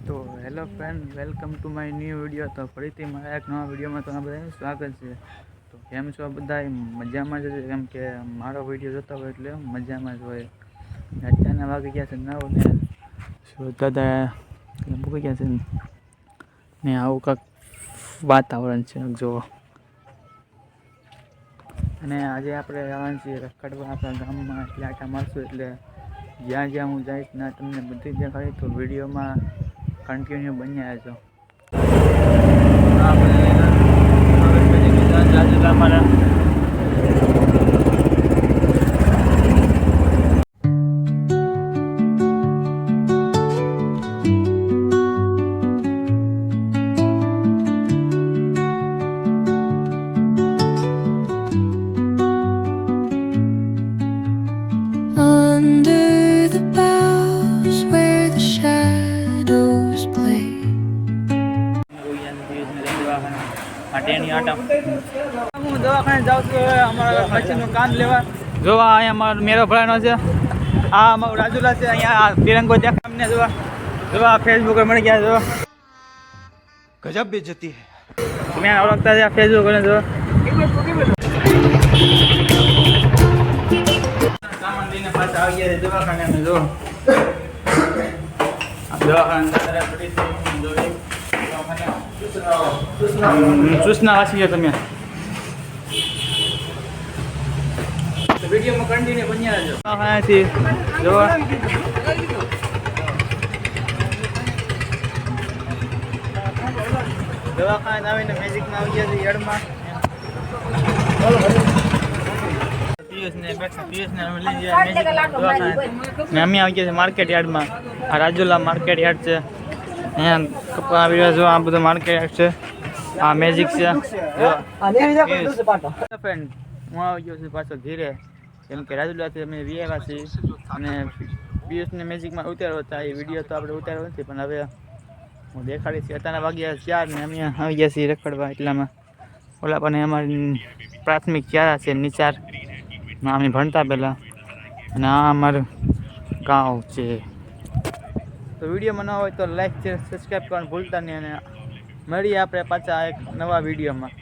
તો hello friend, welcome to my new video. તો ફરીથી મારા એક નવા વિડીયોમાં તમારા બધાનું સ્વાગત છે. તો કેમ છો બધા? મજામાં જ છે, કેમ કે મારો વિડીયો જોતા હોય એટલે મજામાં જ હોય. અત્યારના વાગી ગયા છે 9 ને દાદા મૂકી ગયા છે ને આવું કાંક વાતાવરણ છે જુઓ. અને આજે આપણે જવાનું છીએ રખડવા આપણા ગામમાં, એટલે આટા મારશું. એટલે જ્યાં જ્યાં હું જઈશ ના તમને બધી દેખાડી, તો વિડીયોમાં કન્ટિન્યુ બન્યા રહેજો. Under the boughs where the shadows play. હું દવાખાને જાઉં છું અમારા મશીનનું કામ લેવા. જોવા અહીંયા અમારો મેરો ભરાનો છે. આ અમારું રાજુલા છે. અહીંયા તિરંગો દેખાય અમને. જોવા ફેસબુક પર મળી ગયા. જો ગજબ બેઇज्जती है. તમે ઓળખતા છે ફેસબુક પર. જો સામાન લઈને પાછા આવી ગયા છે દવાખાને. અમે જો દવાખાને સૂચના વાંચી ગયા તમે. વિડીયોમાં કન્ટિન્યુ બન્યા રહેજો. અહીંયાથી જોવા દવાખાને આવીને મેજિકમાં આવી ગયા છે યાર્ડમાં. અમે આવી ગયા છે માર્કેટ યાર્ડમાં. આ રાજુલા માર્કેટ યાર્ડ છે. અહીંયા કપા આવી રહ્યા છો. આ બધું માર્કેટ યાર્ડ છે. આ મેજિક છે. ફ્રેન્ડ, હું આવી ગયો છું પાછો ઘીરે, કેમ કે રાજુલાથી અમે વિયેલા છીએ અને પિયુષને મેજિકમાં ઉતાર્યો હતા. એ વિડીયો તો આપણે ઉતાર્યો નથી, પણ હવે હું દેખાડીશ. અત્યારના વાગ્યા 4 ને અમે આવી ગયા છીએ રખડવા. એટલામાં ઓલા પણ અમારી પ્રાથમિક શાળા છે નિચારમાં અમે ભણતા પહેલાં, અને આ અમારું ગાંવ છે. તો વિડીયોમાં ન હોય તો લાઈક છે, સબસ્ક્રાઈબ કરવાનું ભૂલતા નહીં. અને મળીએ આપણે પાછા એક નવા વિડીયોમાં.